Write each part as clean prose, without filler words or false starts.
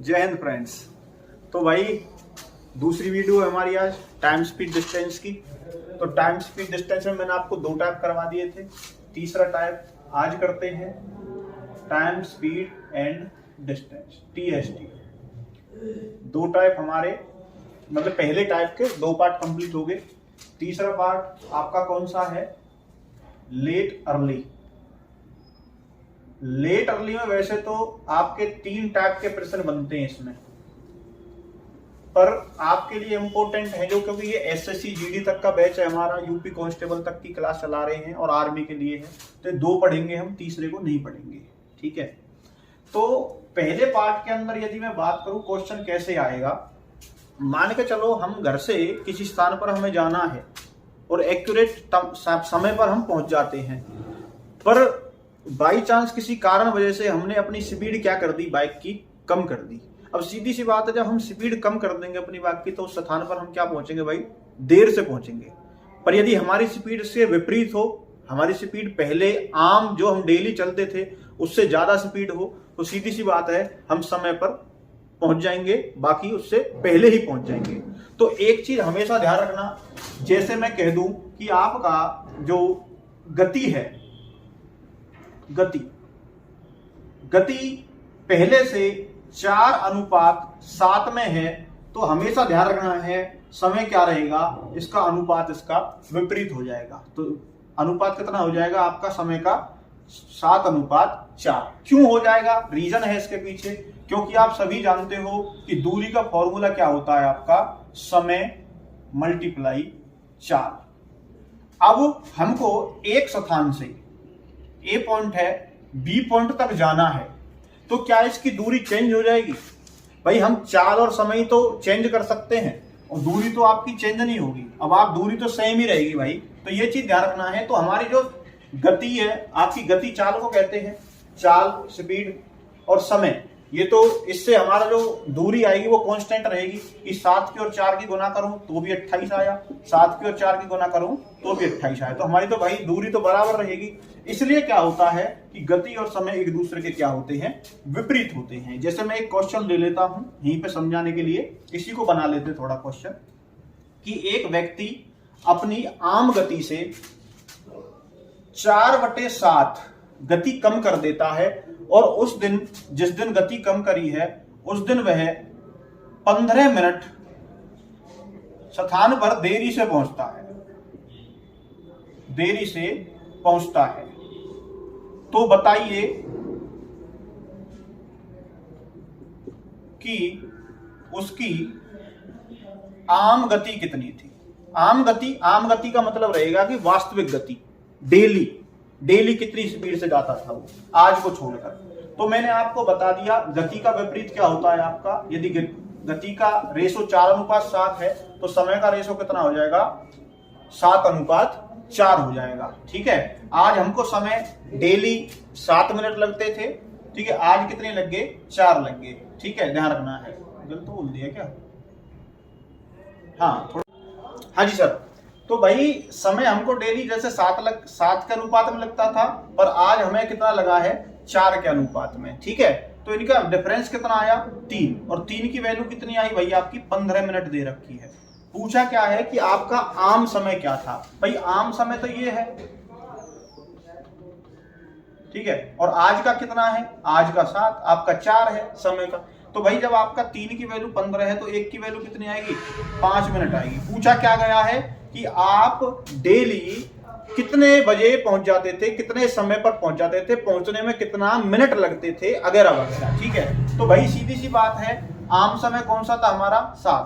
जय हिंद फ्रेंड्स। तो भाई दूसरी वीडियो है हमारी आज टाइम स्पीड डिस्टेंस की। तो टाइम स्पीड डिस्टेंस में मैंने आपको दो टाइप करवा दिए थे, तीसरा टाइप आज करते हैं time speed and distance TSD। दो टाइप हमारे मतलब पहले टाइप के दो पार्ट कंप्लीट हो गए। तीसरा पार्ट आपका कौन सा है? Late early. लेट अर्ली में वैसे तो आपके तीन टाइप के प्रश्न बनते हैं इसमें, पर आपके लिए इंपॉर्टेंट है जो, क्योंकि ये SSC GD तक का बैच है हमारा, यूपी कांस्टेबल तक की क्लास चला रहे हैं और आर्मी के लिए है, तो दो पढ़ेंगे हम, तीसरे को नहीं पढ़ेंगे। ठीक है, तो पहले पार्ट के अंदर यदि मैं बात करूं क्वेश्चन कैसे आएगा, मान के चलो हम घर से किसी स्थान पर हमें जाना है और एक्यूरेट समय पर हम पहुंच जाते हैं, पर बाई चांस किसी कारण वजह से हमने अपनी स्पीड क्या कर दी, बाइक की कम कर दी। अब सीधी सी बात है, जब हम स्पीड कम कर देंगे अपनी बाइक की तो उस स्थान पर हम क्या पहुंचेंगे भाई, देर से पहुंचेंगे। पर यदि हमारी स्पीड से विपरीत हो, हमारी स्पीड पहले आम जो हम डेली चलते थे उससे ज्यादा स्पीड हो, तो सीधी सी बात है हम समय पर पहुंच जाएंगे, बाकी उससे पहले ही पहुंच जाएंगे। तो एक चीज हमेशा ध्यान रखना, जैसे मैं कह दूं कि आपका जो गति है, गति पहले से 4:7 में है, तो हमेशा ध्यान रखना है समय क्या रहेगा, इसका अनुपात इसका विपरीत हो जाएगा। तो अनुपात कितना हो जाएगा आपका समय का? 7:4। क्यों हो जाएगा? रीजन है इसके पीछे, क्योंकि आप सभी जानते हो कि दूरी का फॉर्मूला क्या होता है आपका, समय मल्टीप्लाई 4। अब हमको एक स्थान से A पॉइंट है B पॉइंट तक जाना है, तो क्या इसकी दूरी चेंज हो जाएगी? भाई हम चाल और समय तो चेंज कर सकते हैं और दूरी तो आपकी चेंज नहीं होगी। अब आप दूरी तो सेम ही रहेगी भाई, तो ये चीज ध्यान रखना है। तो हमारी जो गति है, आपकी गति चाल को कहते हैं, चाल स्पीड और समय, ये तो इससे हमारा जो दूरी आएगी वो कांस्टेंट रहेगी कि 7 की और 4 की गुना करूं तो भी 28 आया, 7 की और 4 की गुना करूं तो भी 28 आया, तो हमारी तो भाई दूरी तो बराबर रहेगी। इसलिए क्या होता है कि गति और समय एक दूसरे के क्या होते हैं, विपरीत होते हैं। जैसे मैं एक क्वेश्चन ले लेता हूं यहीं पे समझाने के लिए, इसी को बना लेते थोड़ा क्वेश्चन, कि एक व्यक्ति अपनी आम गति से 4/7 गति कम कर देता है, और उस दिन जिस दिन गति कम करी है उस दिन वह 15 मिनट स्थान पर देरी से पहुंचता है। तो बताइए कि उसकी आम गति कितनी थी? आम गति का मतलब रहेगा कि वास्तविक गति, डेली कितनी स्पीड से जाता था वो, आज को छोड़कर। तो मैंने आपको बता दिया गति का विपरीत क्या होता है आपका। यदि गति का रेशो 4:7 है तो समय का रेशो कितना हो जाएगा, 7:4 हो जाएगा। ठीक है, आज हमको समय डेली 7 मिनट लगते थे, ठीक है, आज कितने लग गए, 4 लग गए। ठीक है, ध्यान रखना है। गलत बोल दिया क्या? हाँ जी सर। तो भाई समय हमको डेली जैसे 7 के अनुपात में लगता था, पर आज हमें कितना लगा है, 4 के अनुपात में। ठीक है, तो इनका डिफरेंस कितना आया, 3, और 3 की वैल्यू कितनी आई भाई आपकी, 15 मिनट दे रखी है। पूछा क्या है कि आपका आम समय क्या था। भाई आम समय तो ये है, ठीक है, और आज का कितना है, आज का 7, आपका 4 है समय का। तो भाई जब आपका 3 की वैल्यू 15 है तो 1 की वैल्यू कितनी आएगी, 5 मिनट आएगी। पूछा क्या गया है कि आप डेली कितने बजे पहुंच जाते थे, कितने समय पर पहुंच जाते थे, पहुंचने में कितना मिनट लगते थे, वगैरह। ठीक है, तो भाई सीधी सी बात है, आम समय कौन सा था हमारा,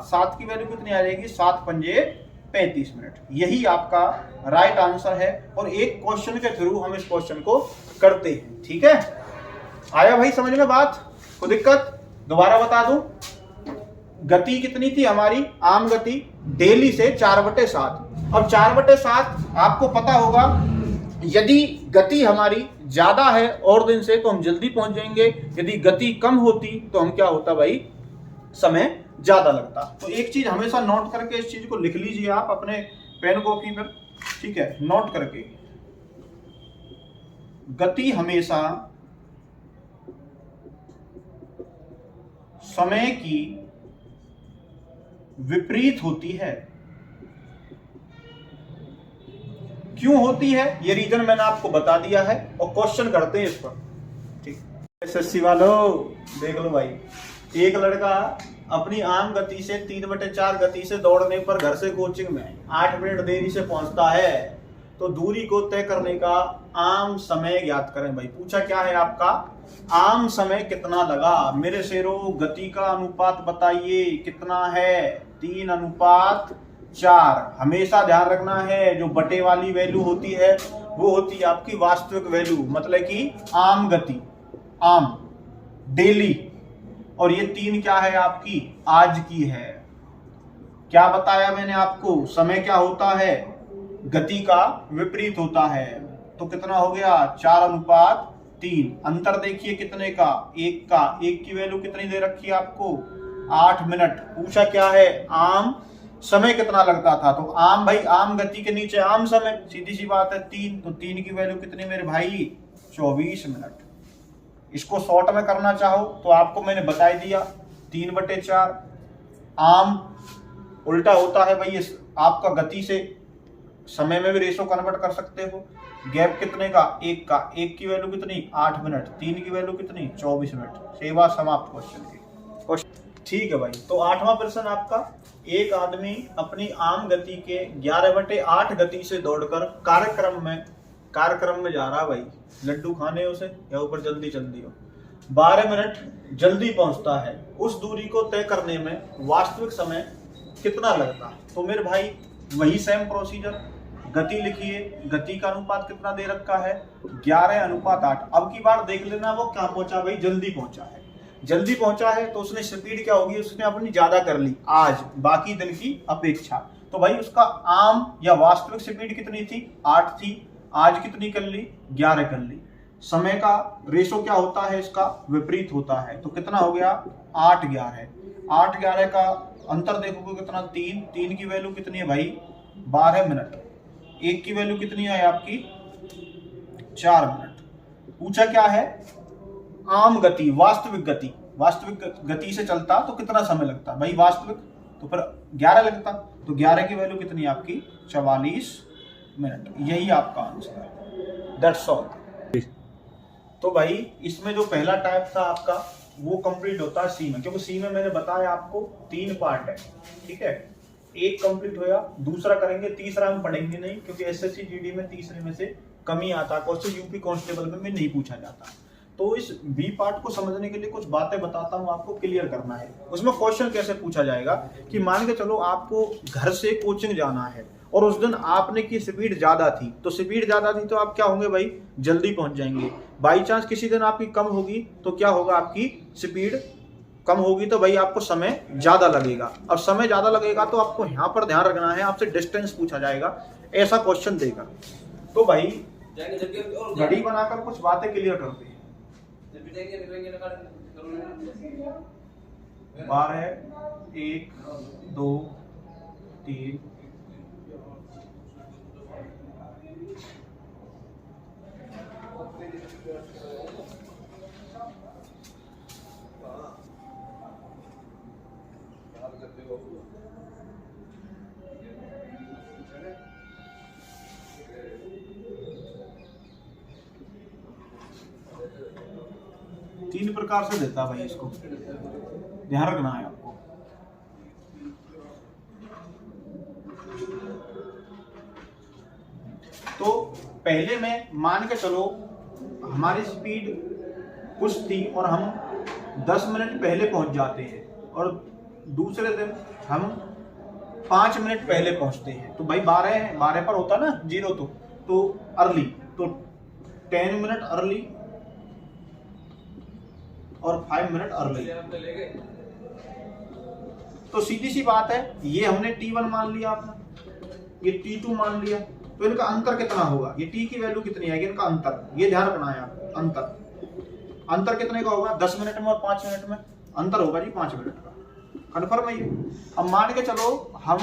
7 की वैल्यू कितनी आ जाएगी, 7×5 = 35 मिनट। यही आपका राइट आंसर है, और एक क्वेश्चन के थ्रू हम इस क्वेश्चन को करते हैं। ठीक है, आया भाई समझ में बात? कोई दिक्कत? दोबारा बता दूं, गति कितनी थी हमारी, आम गति डेली से 4/7। अब 4/7 आपको पता होगा, यदि गति हमारी ज्यादा है और दिन से तो हम जल्दी पहुंच जाएंगे, यदि गति कम होती तो हम क्या होता भाई, समय ज्यादा लगता। तो एक चीज हमेशा नोट करके इस चीज को लिख लीजिए आप अपने पेन कॉपी पर। ठीक है, नोट करके, गति हमेशा समय की विपरीत होती है। क्यों होती है ये रीजन मैंने आपको बता दिया है और क्वेश्चन करते हैं इस पर। ठीक, एसएससी वालों देख लो भाई, एक लड़का अपनी आम गति से 3/4 गति से दौड़ने पर घर से कोचिंग में 8 मिनट देरी से पहुंचता है, तो दूरी को तय करने का आम समय ज्ञात करें। भाई पूछा क्या है आपका, आम समय कितना लगा। मेरे शेरों गति का अनुपात बताइए कितना है, 3:4। हमेशा ध्यान रखना है जो बटे वाली वैल्यू होती है वो होती है आपकी वास्तविक वैल्यू, मतलब कि आम गति, आम डेली। और ये 3 क्या है आपकी आज की है। क्या बताया मैंने आपको, समय क्या होता है, गति का विपरीत होता है। तो कितना हो गया 4:3। अंतर देखिए कितने का, 1 का। 1 की वैल्यू कितनी दे रखी है आपको 8 मिनट। पूछा क्या है, आम समय कितना लगता था। तो आम भाई आम गति के नीचे आम समय, सीधी सी बात है 3। तो 3 की वैल्यू कितनी मेरे भाई 24 मिनट। इसको शॉर्ट में करना चाहो तो आपको मैंने बता दिया 3/4। आम उल्टा होता है भाई आपका गति से, समय में भी रेशो कन्वर्ट कर सकते हो। गैप कितने का 1 का। 1 की वैल्यू कितनी 8 मिनट, 3 की वैल्यू कितनी 24 मिनट। सेवा समाप्त क्वेश्चन की। ठीक है भाई, तो 8वां प्रश्न आपका, एक आदमी अपनी आम गति के 11/8 गति से दौड़कर कार्यक्रम में जा रहा भाई, लड्डू खाने उसे या ऊपर जल्दी हो, 12 मिनट जल्दी पहुंचता है। उस दूरी को तय करने में वास्तविक समय कितना लगता है। तो मेरे भाई वही सेम प्रोसीजर, गति लिखिए, गति का अनुपात कितना दे रखा है 11:8। अब की बार देख लेना वो क्या पहुंचा भाई, जल्दी पहुंचा है। जल्दी पहुंचा है तो उसने स्पीड क्या होगी, उसने अपनी ज्यादा कर ली आज बाकी दिन की अपेक्षा। तो भाई उसका आम या वास्तविक स्पीड कितनी थी 8 थी, आज कितनी कर ली 11 कर ली। समय का रेशो क्या होता है, इसका विपरीत होता है। तो कितना हो गया 8-11। 8-11 का अंतर देखोगे कितना 3 की वैल्यू कितनी है भाई 12 मिनट। 1 की वैल्यू कितनी है आपकी 4 मिनट। पूछा क्या है, आम गति, वास्तविक गति से चलता तो कितना समय लगता भाई वास्तविक, तो फिर 11 लगता। तो 11 की वैल्यू कितनी है आपकी 44 मिनट। यही आपका आंसर है, दैट्स ऑल। तो भाई इसमें जो पहला टाइप था आपका वो कंप्लीट होता है सी में, क्योंकि सी में मैंने बताया आपको 3 पार्ट है। ठीक है, एक कंप्लीट होया, दूसरा करेंगे, तीसरा हम पढ़ेंगे नहीं, क्योंकि एसएससी जीडी में तीसरे में से कमी आता, क्वेश्चन यूपी कांस्टेबल में नहीं पूछा जाता। तो इस बी पार्ट को समझने के लिए कुछ बातें बताता हूं, आपको क्लियर करना है। उसमें क्वेश्चन कैसे पूछा जाएगा कि मान के चलो आपको घर से कोचिंग जाना है और उस दिन आपने की स्पीड ज्यादा थी, तो स्पीड ज्यादा थी तो आप क्या होंगे भाई जल्दी पहुंच जाएंगे। बाई चांस किसी दिन आपकी कम होगी तो क्या होगा, आपकी स्पीड कम होगी तो भाई आपको समय ज्यादा लगेगा। अब समय ज्यादा लगेगा तो आपको यहाँ पर ध्यान रखना है, आपसे डिस्टेंस पूछा जाएगा, ऐसा क्वेश्चन देगा। तो भाई घड़ी बनाकर कुछ बातें क्लियर करते हैं। 12 1 2 3 3 प्रकार से देता है भाई, इसको ध्यान रखना है आपको। तो पहले में मान के चलो हमारी स्पीड कुछ थी और हम 10 मिनट पहले पहुंच जाते हैं, और दूसरे दिन हम 5 मिनट पहले पहुंचते हैं। तो भाई 12 पर होता ना 0, तो अर्ली, तो 10 मिनट अर्ली और 5 मिनट अर्ली। तो सीधी सी बात है, ये हमने T1 मान लिया, आपने ये T2 मान लिया, तो इनका अंतर कितना होगा, ये T की वैल्यू कितनी आएगी, इनका अंतर, ये ध्यान रखना है आपको। अंतर कितने का होगा 10 मिनट में और 5 मिनट में अंतर होगा जी 5 मिनट का, कन्फर्म है ये। अब मान के चलो हम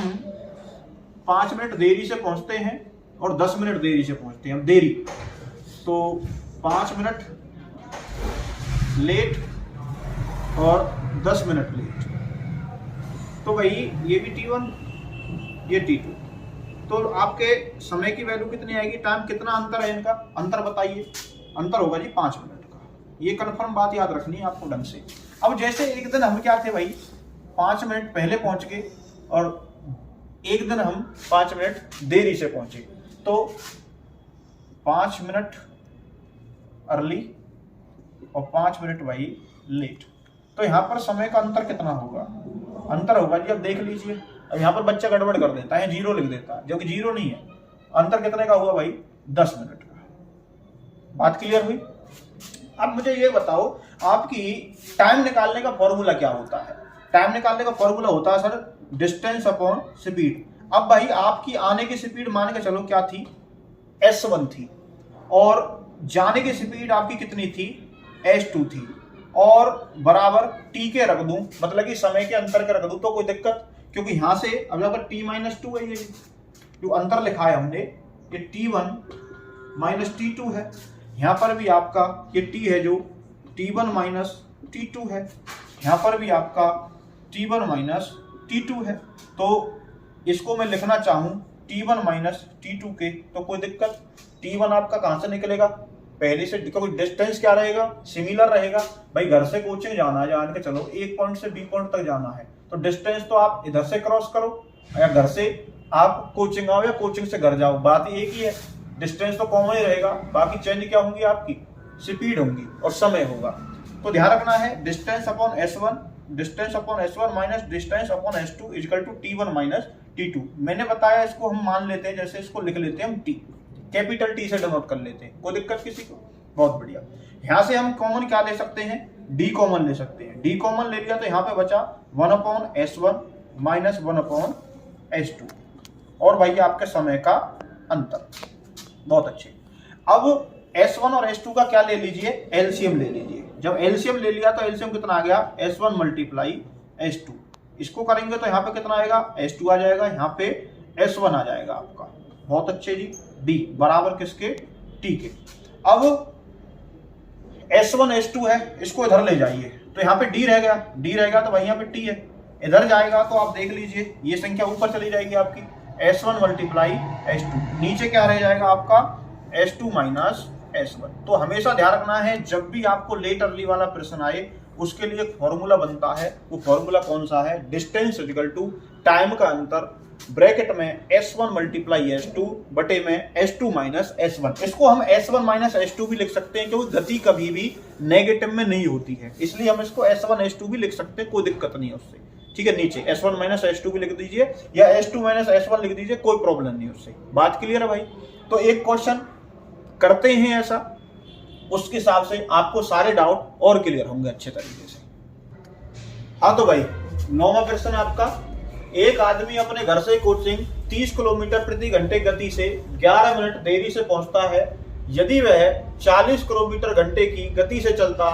5 मिनट देरी से पहुंचते हैं और 10 मिनट देरी से पहुंचते हैं। देरी तो 5 मिनट लेट और 10 मिनट लेट। तो भाई ये भी T1 ये T2, तो आपके समय की वैल्यू कितनी आएगी, टाइम कितना अंतर है इनका, अंतर बताइए। अंतर होगा जी 5 मिनट का। ये कंफर्म बात याद रखनी है आपको ढंग से। अब जैसे एक दिन हम क्या थे भाई 5 मिनट पहले पहुंच गए और एक दिन हम 5 मिनट देरी से पहुंचे, तो 5 मिनट अर्ली और 5 मिनट भाई लेट, तो यहाँ पर समय का अंतर कितना होगा, अंतर होगा जी, अब देख लीजिए। अब यहाँ पर बच्चा गड़बड़ कर देता है, 0 लिख देता है, जो कि 0 नहीं है। अंतर कितने का हुआ भाई 10 मिनट का। बात क्लियर हुई। अब मुझे ये बताओ आपकी टाइम निकालने का फॉर्मूला क्या होता है। टाइम निकालने का फॉर्मूला होता है सर डिस्टेंस अपॉन स्पीड। अब भाई आपकी आने की स्पीड मान के चलो क्या थी, S1 थी, और जाने की स्पीड आपकी कितनी थी, S2 थी, और बराबर t के रख दूं, मतलब कि समय के अंतर के रख दूं, तो कोई दिक्कत, क्योंकि यहां से अब अगर t-2 है, ये जो अंतर लिखा है हमने ये T1 माइनस T2 है। यहां पर भी आपका ये t है जो T1 माइनस T2 है, यहां पर भी आपका T1 माइनस T2 है। तो इसको मैं लिखना चाहूं T1 माइनस T2 के, तो कोई दिक्कत। T1 आपका कहां से निकलेगा, पहले से, क्योंकि डिस्टेंस क्या रहेगा, सिमिलर रहेगा। भाई घर से कोचिंग जाना है, जान के चलो एक पॉइंट से बी पॉइंट तक जाना है, तो डिस्टेंस तो आप इधर से क्रॉस करो, या घर से आप कोचिंग आओ या कोचिंग से घर जाओ, बात एक ही है, डिस्टेंस तो कॉमन ही रहेगा। बाकी चेंज क्या होंगी, आपकी स्पीड होंगी और समय होगा। तो ध्यान रखना है distance upon S1 minus distance upon S2 equal to T1 minus T2। मैंने बताया इसको हम मान लेते हैं, जैसे इसको लिख लेते हैं हम T, कैपिटल T से डिनोट कर लेते हैं, कोई दिक्कत किसी को। बहुत बढ़िया। यहां से हम कॉमन क्या ले सकते हैं, D कॉमन ले सकते हैं। D कॉमन ले लिया तो यहाँ पे बचा 1 upon S1 minus 1 upon S2, और भाई आपके समय का अंतर। बहुत अच्छे। अब S1 और S2 का क्या ले लीजिए, एलसीएम ले लीजिए। जब एलसीएम ले लिया तो एलसीएम कितना आ गया, S1 मल्टीप्लाई S2। इसको करेंगे तो यहाँ पे कितना आएगा, S2 आ जाएगा, यहाँ पे S1 आ जाएगा आपका। बहुत अच्छे जी। D बराबर किसके, T के। अब S1 S2 है, इसको इधर ले जाइए तो यहाँ पे D रह गया, तो भाई यहाँ पे T है, इधर जाएगा तो आप देख लीजिए ये संख्या ऊपर चली जाएगी आपकी, S1 मल्टीप्लाई S2, नीचे क्या रह जाएगा आपका S2 माइनस S1। तो हमेशा ध्यान रखना है जब भी आपको लेट अर्ली वाला प्रश्न आए उसके लिए एक फॉर्मूला बनता है। वो फॉर्मूला कौन सा है, डिस्टेंस इक्वल टू टाइम का अंतर, ब्रैकेट में S1 मल्टीप्लाई S2 बटे में S2 माइनस S1। इसको हम S1 माइनस S2 भी लिख सकते हैं, क्योंकि गति कभी भी नेगेटिव में नहीं होती है, इसलिए हम इसको S1 S2 भी लिख सकते हैं, कोई दिक्कत नहीं है उससे। ठीक है, नीचे S1 माइनस S2 भी लिख दीजिए या S2 माइनस S1 लिख दीजिए, कोई प्रॉब्लम नहीं उससे। बात क्लियर है भाई। तो एक क्वेश्चन करते हैं ऐसा, उसके हिसाब से आपको सारे डाउट और क्लियर होंगे अच्छे तरीके से। हाँ तो भाई 9वां क्वेश्चन आपका, एक आदमी अपने घर से कोचिंग 30 किलोमीटर प्रति घंटे गति से 11 मिनट देरी से पहुंचता है। यदि वह 40 किलोमीटर घंटे की गति से चलता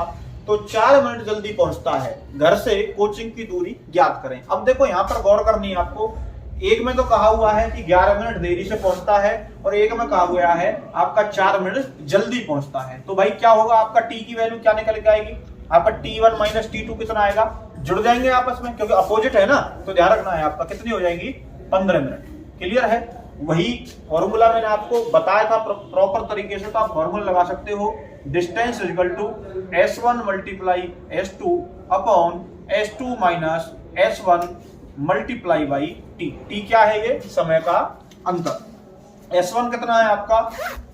तो 4 मिनट जल्दी पहुंचता है। घर से कोचिंग की दूरी ज्ञात करें। अब देखो यहाँ पर गौर करनी है आपको, एक में तो कहा हुआ है कि 11 मिनट देरी से पहुंचता है और एक में कहा हुआ है आपका 4 मिनट जल्दी पहुंचता है। तो भाई क्या होगा, आपका टी की वैल्यू क्या निकल के आएगी, आपका T1 माइनस T2 कितना आएगा, जुड़ जाएंगे आपस में क्योंकि अपोजिट है ना, तो ध्यान रखना है आपका कितनी हो जाएगी 15 मिनट। क्लियर है। वही फॉर्मूला मैंने आपको बताया था प्रॉपर तरीके से, तो आप फॉर्मूला लगा सकते हो, distance equal to S1 multiply S2 upon S2 minus S1 multiply by T। T क्या है, ये समय का अंतर। S1 कितना है आपका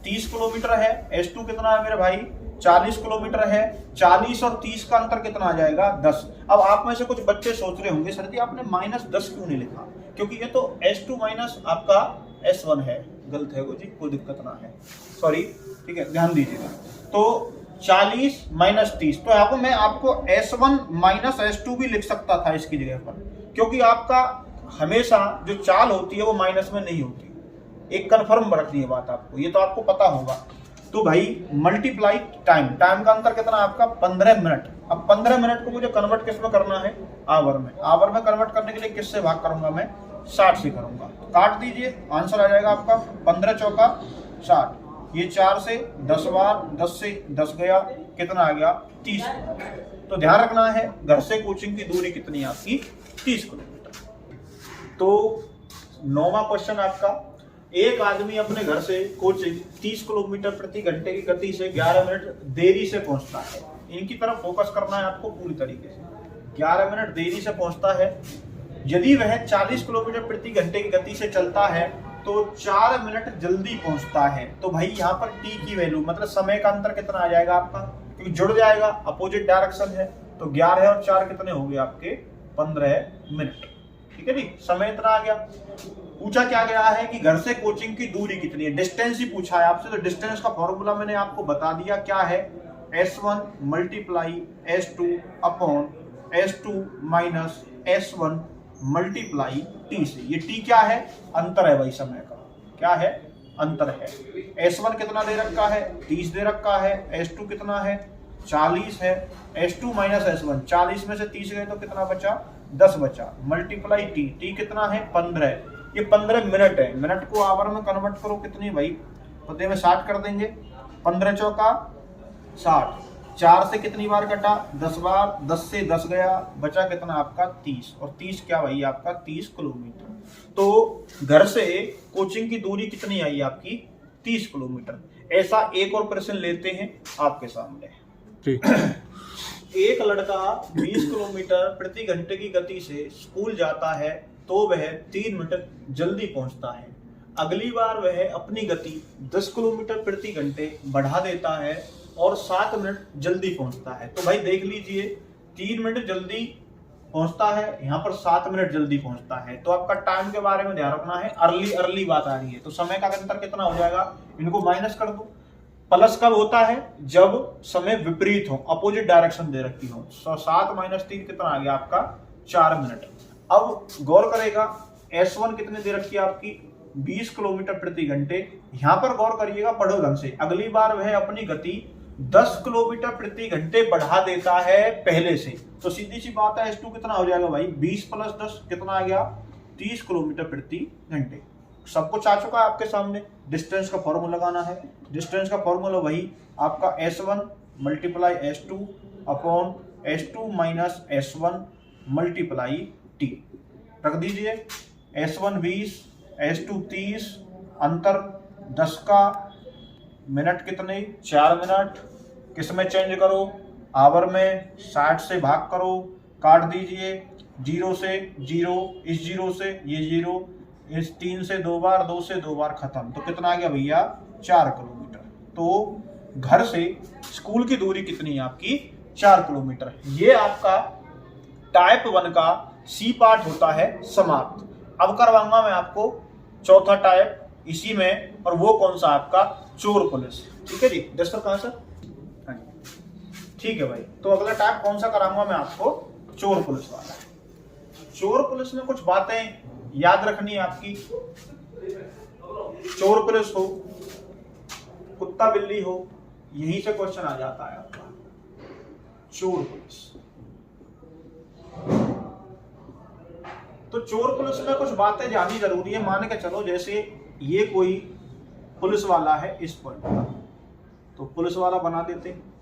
30 किलोमीटर है, S2 कितना है मेरे भाई 40 किलोमीटर है। 40 और 30 का अंतर कितना आ जाएगा 10। अब आप में से कुछ बच्चे सोच रहे होंगे सर जी आपने -10 क्यों नहीं लिखा, क्योंकि ये तो S2 माइनस आपका S1 है। गलत है वो जी, कोई दिक्कत ना है, सॉरी। ठीक है, ध्यान दीजिएगा। तो 40 माइनस 30, तो यहाँ पर मैं आपको S1 माइनस S2 भी लिख सकता था इसकी जगह पर, क्योंकि आपका हमेशा जो चाल होती है वो माइनस में नहीं होती। एक कंफर्म रखनी है बात आपको, ये तो आपको पता होगा। तो भाई मल्टीप्लाई टाइम, टाइम का अंतर कितना आपका 15 मिनट। अब 15 मिनट को मुझे कन्वर्ट किस में करना है, आवर में। आवर में कन्वर्ट करने के लिए किससे भाग करूंगा मैं, 60 से करूंगा। काट दीजिए, आंसर आ जाएगा आपका 15 चौका 60। ये 4 से 10 बार, 10 से 10 गया, कितना आ गया 30। तो ध्यान रखना है घर से कोचिंग की दूरी कितनी है आपकी 30 किलोमीटर। तो 9वां क्वेश्चन आपका, एक आदमी अपने घर से कोचिंग 30 किलोमीटर प्रति घंटे की गति से 11 मिनट देरी से पहुंचता है। इनकी तरफ फोकस करना है आपको पूरी तरीके से। 11 मिनट देरी से पहुंचता है। यदि वह 40 किलोमीटर प्रति घंटे की गति से चलता है तो 4 मिनट जल्दी पहुंचता है। तो भाई यहाँ पर टी की वैल्यू मतलब समय का अंतर कितना आ जाएगा आपका, क्योंकि जुड़ जाएगा, अपोजिट डायरेक्शन है। तो 11 और 4 कितने हो गए आपके 15 मिनट। ठीक है जी, समय इतना आ गया। पूछा क्या गया है कि घर से कोचिंग की दूरी कितनी है, डिस्टेंस ही पूछा है आपसे। तो डिस्टेंस का फॉर्मूला मैंने आपको बता दिया, क्या है S1 multiply S2 upon S2 minus S1 multiply T से। ये T क्या है, अंतर है भाई समय का, क्या है अंतर है। S1 कितना दे रखा है 30 दे रखा है, S2 कितना है 40 है, S2 माइनस S1 40 में से 30 गए तो कितना बचा 10 बचा, मल्टीप्लाई T कितना है 15। ये 15 मिनट है, मिनट को आवर में कन्वर्ट करो कितनी भाई, पते में 60 कर देंगे, 15 चौका 60, 4 से कितनी बार कटा 10 बार, 10 से 10 गया, बचा कितना आपका 30, और 30 क्या भाई आपका 30 किलोमीटर। तो घर से कोचिंग की दूरी कितनी आई आपकी 30 किलोमीटर। ऐसा एक और प्रश्न लेते हैं आपके सामने। एक लड़का 20 किलोमीटर प्रति घंटे की गति से स्कूल जाता है तो वह 3 मिनट जल्दी पहुंचता है। अगली बार वह अपनी गति 10 किलोमीटर प्रति घंटे बढ़ा देता है और 7 मिनट जल्दी पहुंचता है। तो भाई देख लीजिए 3 मिनट जल्दी पहुंचता है, यहाँ पर 7 मिनट जल्दी पहुंचता है। तो आपका टाइम के बारे में ध्यान रखना है, अर्ली बात आ रही है। तो समय का अंतर कितना हो जाएगा, इनको माइनस कर दो। प्लस कब होता है, जब समय विपरीत हो, अपोजिट डायरेक्शन दे रखी हो। 7 माइनस 3 कितना आ गया आपका 4 मिनट। अब गौर करेगा S1 कितने दे रखी है आपकी 20 किलोमीटर प्रति घंटे। यहां पर गौर करिएगा, पढ़ो ढंग से। अगली बार वह अपनी गति 10 किलोमीटर प्रति घंटे बढ़ा देता है पहले से। तो सीधी सी बात है S2 कितना हो जाएगा भाई 20 प्लस 10 कितना आ गया 30 किलोमीटर प्रति घंटे। सब कुछ आ चुका है आपके सामने। डिस्टेंस का फॉर्मूला लगाना है। डिस्टेंस का फॉर्मूला वही आपका S1 multiply S2 upon S2 minus S1 multiply T। रख दीजिए S1 20 S2 30, अंतर 10 का, मिनट कितने 4 मिनट। किस में चेंज करो, आवर में, 60 से भाग करो, काट दीजिए, 0 से 0, इस 0 से ये 0, इस 3 से 2 बार, 2 से 2 बार खत्म। तो कितना आ गया भैया 4 किलोमीटर। तो घर से स्कूल की दूरी कितनी है आपकी 4 किलोमीटर। ये आपका टाइप 1 का सी पार्ट होता है समाप्त। अब करवाऊंगा मैं आपको चौथा टाइप इसी में, और वो कौन सा आपका चोर पुलिस। ठीक है जी, दस्तखत कहां सर, हाँ जी ठीक है भाई। तो अगला टाइप कौन सा कराऊंगा मैं आपको, चोर पुलिस वाला। चोर पुलिस में कुछ बातें याद रखनी है आपकी। चोर पुलिस हो, कुत्ता बिल्ली हो, यहीं से क्वेश्चन आ जाता है आपका चोर पुलिस। तो चोर पुलिस में कुछ बातें जाननी जरूरी है। मान के चलो जैसे ये कोई पुलिस वाला है इस पॉइंट पर, तो पुलिस वाला बना देते हैं।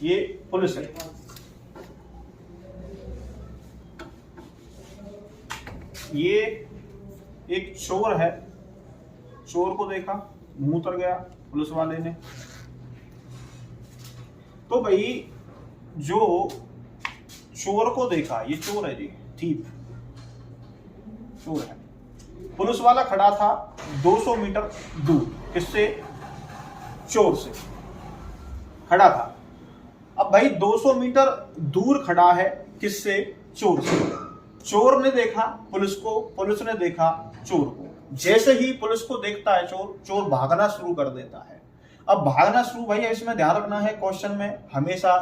ये पुलिस है, ये एक चोर है। चोर को देखा, मुंह उतर गया पुलिस वाले ने। तो भाई जो चोर को देखा, ये चोर है जी, थीप चोर है। पुलिस वाला खड़ा था 200 मीटर दूर, किससे, चोर से खड़ा था। अब भाई 200 मीटर दूर खड़ा है, किससे, चोर से। चोर ने देखा पुलिस को, पुलिस ने देखा चोर को। जैसे ही पुलिस को देखता है चोर, चोर भागना शुरू कर देता है। अब भागना शुरू, भाई इसमें ध्यान रखना है, क्वेश्चन में हमेशा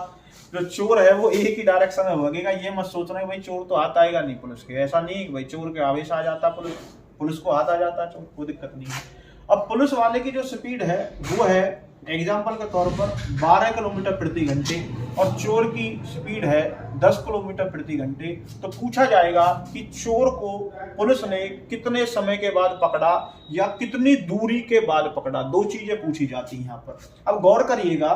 जो चोर है वो एक ही डायरेक्शन में भागेगा। ये मत सोचना है भाई चोर तो हाथ आएगा नहीं पुलिस के, ऐसा नहीं है कि भाई चोर के आवेश आ जाता पुलिस को हाथ आ जाता, चोर कोई दिक्कत नहीं है। अब पुलिस वाले की जो स्पीड है वो है एग्जाम्पल के तौर पर 12 किलोमीटर प्रति घंटे और चोर की स्पीड है 10 किलोमीटर प्रति घंटे, तो पूछा जाएगा कि चोर को पुलिस ने कितने समय के बाद पकड़ा या कितनी दूरी के बाद पकड़ा। दो चीजें पूछी जाती हैं यहाँ पर। अब गौर करिएगा,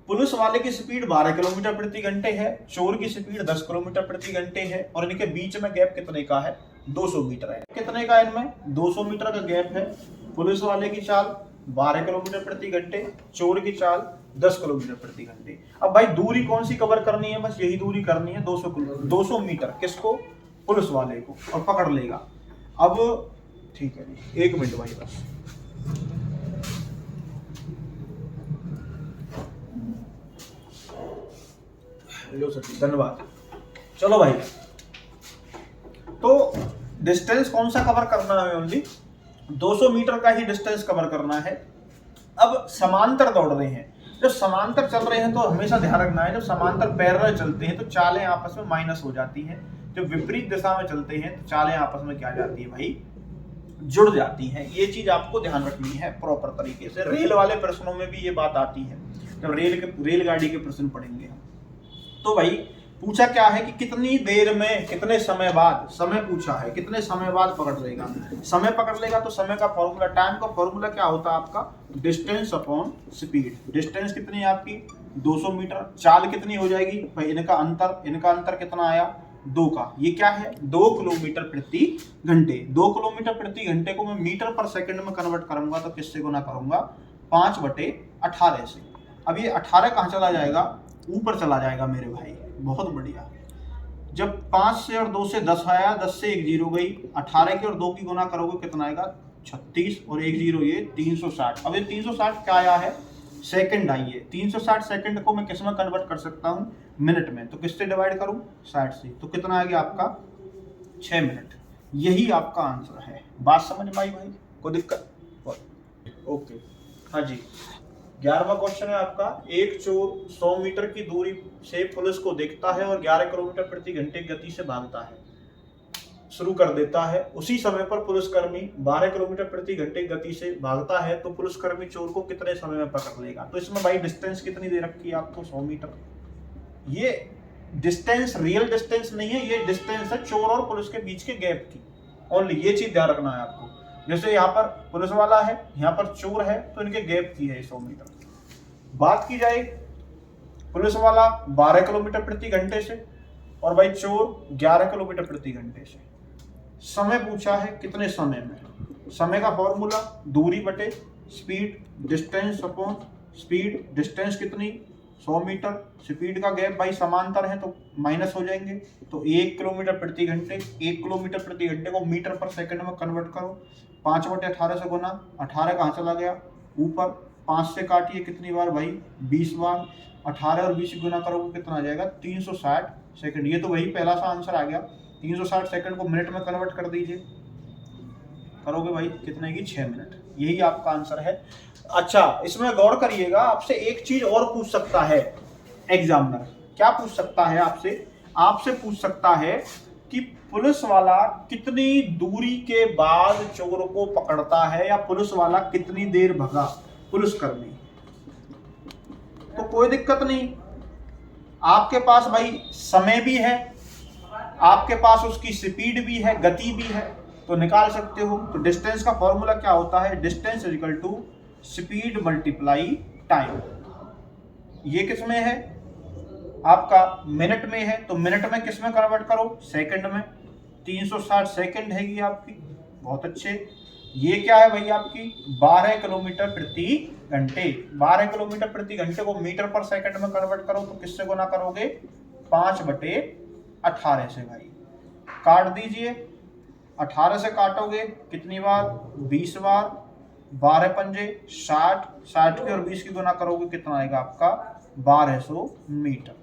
पुलिस वाले की स्पीड 12 किलोमीटर प्रति घंटे है, चोर की स्पीड 10 किलोमीटर प्रति घंटे है, और इनके बीच में गैप कितने का है? 200 मीटर है। कितने का इनमें? 200 मीटर का गैप है। पुलिस वाले की चाल 12 किलोमीटर प्रति घंटे, चोर की चाल 10 किलोमीटर प्रति घंटे। अब भाई दूरी कौन सी कवर करनी है? बस यही दूरी करनी है, 200 मीटर। किसको? पुलिस वाले को, और पकड़ लेगा। अब ठीक है जी, 1 मिनट भाई बस। लो सर, धन्यवाद। चलो भाई, तो डिस्टेंस कौन सा कवर करना है? ओनली 200 मीटर का ही डिस्टेंस कवर करना है। अब समांतर दौड़ रहे हैं, जब समांतर चल रहे हैं तो हमेशा ध्यान रखना है, जब समांतर पैरेलल चलते हैं तो चालें आपस में माइनस हो जाती हैं। जब विपरीत दिशा में चलते हैं तो चालें आपस में क्या जाती है भाई? जुड़ जाती हैं। ये चीज आपको ध्यान रखनी है प्रॉपर तरीके से। रेल वाले प्रश्नों में भी ये बात आती है, जब रेलगाड़ी के प्रश्न पढ़ेंगे हम। तो भाई पूछा क्या है कि कितनी देर में, कितने समय बाद, समय पूछा है, कितने समय बाद पकड़ लेगा। समय पकड़ लेगा तो समय का फॉर्मूला, टाइम का फॉर्मूला क्या होता है आपका? Distance upon speed. डिस्टेंस कितनी है आपकी? 200 मीटर। चाल कितनी हो जाएगी भाई? इनका अंतर कितना आया? 2 का। ये क्या है? 2 किलोमीटर प्रति घंटे। 2 किलोमीटर प्रति घंटे को मैं मीटर पर सेकंड में कन्वर्ट करूंगा तो किससे गुना करूंगा? 5/18 से। अब ये 18 कहाँ चला जाएगा? ऊपर चला जाएगा मेरे भाई। बहुत बढ़िया। जब 5 से और 2 से 10 आया, 10 से 1 जीरो गई, 18 की और 2 की गुना करोगे कितना आएगा? 36 और 1 जीरो, ये 360। अब ये 360 क्या आया है? सेकंड आई है। 360 सेकंड को मैं किस में कन्वर्ट कर सकता हूँ? मिनट में। तो किससे डिवाइड करूँ? 60 से। तो कितना आ गया आपका? 6 मिनट। यही आपका आंसर है। बात समझ में आई भाई? कोई दिक्कत? ओके, हाँ जी। 11वां क्वेश्चन है आपका, एक चोर 100 मीटर की दूरी से पुलिस को देखता है और 11 किलोमीटर प्रति घंटे की गति से भागता है, शुरू कर देता है। उसी समय पर पुलिसकर्मी 12 किलोमीटर प्रति घंटे गति से भागता है, तो पुलिसकर्मी चोर को कितने समय में पकड़ लेगा? तो इसमें भाई डिस्टेंस कितनी दे रखी है आपको? 100 मीटर। ये डिस्टेंस रियल डिस्टेंस नहीं है, ये डिस्टेंस है चोर और पुलिस के बीच के गैप की। ओनली ये चीज ध्यान रखना है आपको। जैसे यहाँ पर पुलिस वाला है, यहाँ पर चोर है, तो इनके गैप की है 100 मीटर। बात की जाए पुलिस वाला 12 किलोमीटर प्रति घंटे से और भाई चोर 11 किलोमीटर प्रति घंटे से। समय पूछा है, कितने समय में? समय का फॉर्मूला दूरी बटे speed, distance upon speed. Distance कितनी? 100 मीटर। स्पीड का गैप भाई समांतर है तो माइनस हो जाएंगे, तो 1 किलोमीटर प्रति घंटे। 1 किलोमीटर प्रति घंटे को मीटर पर सेकंड में कन्वर्ट करो, 5/18 से गुना। 18 कहाँ चला गया? ऊपर। 5 से काटिए कितनी बार भाई? 20 बार। 18 और 20 गुना करोगे कितना आ जाएगा? 360 सेकंड। ये तो वही पहला सा आंसर आ गया। 360 सेकंड को मिनट में कन्वर्ट कर दीजिए, करोगे भाई कितने की? 6 मिनट। यही आपका आंसर है। अच्छा, इसमें गौर करिएगा, आपसे एक चीज और पूछ सकता है एग्जामिनर। क्या पूछ सकता है आपसे? आपसे पूछ सकता है कि पुलिस वाला कितनी दूरी के बाद चोर को पकड़ता है, या पुलिस वाला कितनी देर भगा, पुलिसकर्मी। तो कोई दिक्कत नहीं, आपके पास भाई समय भी है, आपके पास उसकी स्पीड भी है, गति भी है, तो निकाल सकते हो। तो डिस्टेंस का फॉर्मूला क्या होता है? Distance is equal to speed multiply time. ये किस में है? आपका मिनट में है, तो मिनट में किस में कन्वर्ट करो? सेकंड में। 360 सेकंड है ये आपकी। बहुत अच्छे। ये क्या है भाई आपकी? 12 किलोमीटर प्रति घंटे। 12 किलोमीटर प्रति घंटे को मीटर पर सेकंड में कन्वर्ट करो तो किससे गुना करोगे? 5/18 से भाई। काट दीजिए, 18 से काटोगे कितनी बार? 20 बार। 12 पंजे 60, 60 की और 20 की गुना करोगे कितना आएगा आपका? 1200 मीटर।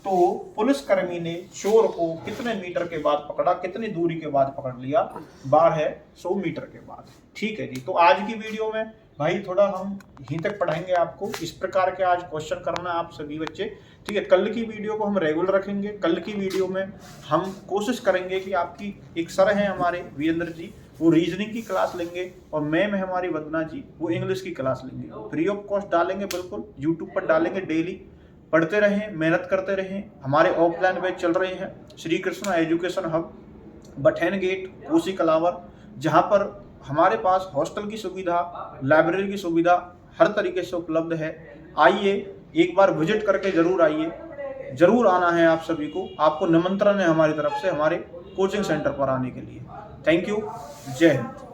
तो पुलिसकर्मी ने चोर को कितने मीटर के बाद पकड़ा, कितनी दूरी के बाद पकड़ लिया? 1200 मीटर के बाद। ठीक है जी। तो आज की वीडियो में भाई थोड़ा हम यहीं तक पढ़ाएंगे आपको। इस प्रकार के आज क्वेश्चन करना आप सभी बच्चे, ठीक है। कल की वीडियो को हम रेगुलर रखेंगे। कल की वीडियो में हम कोशिश करेंगे कि आपकी एक सर हैं हमारे वीरेंद्र जी, वो रीजनिंग की क्लास लेंगे, और मैम है हमारी वंदना जी, वो इंग्लिश की क्लास लेंगे। फ्री ऑफ कॉस्ट डालेंगे, बिल्कुल यूट्यूब पर डालेंगे। डेली पढ़ते रहें, मेहनत करते रहें। हमारे ऑफलाइन बैच चल रहे हैं Shri Krishna education hub, Bathain gate, Kosi Kalawar, जहाँ पर हमारे पास हॉस्टल की सुविधा, लाइब्रेरी की सुविधा हर तरीके से उपलब्ध है। आइए, एक बार विजिट करके जरूर आइए, जरूर आना है आप सभी को। आपको निमंत्रण है हमारी तरफ से हमारे कोचिंग सेंटर पर आने के लिए। Thank you. जय हिंद।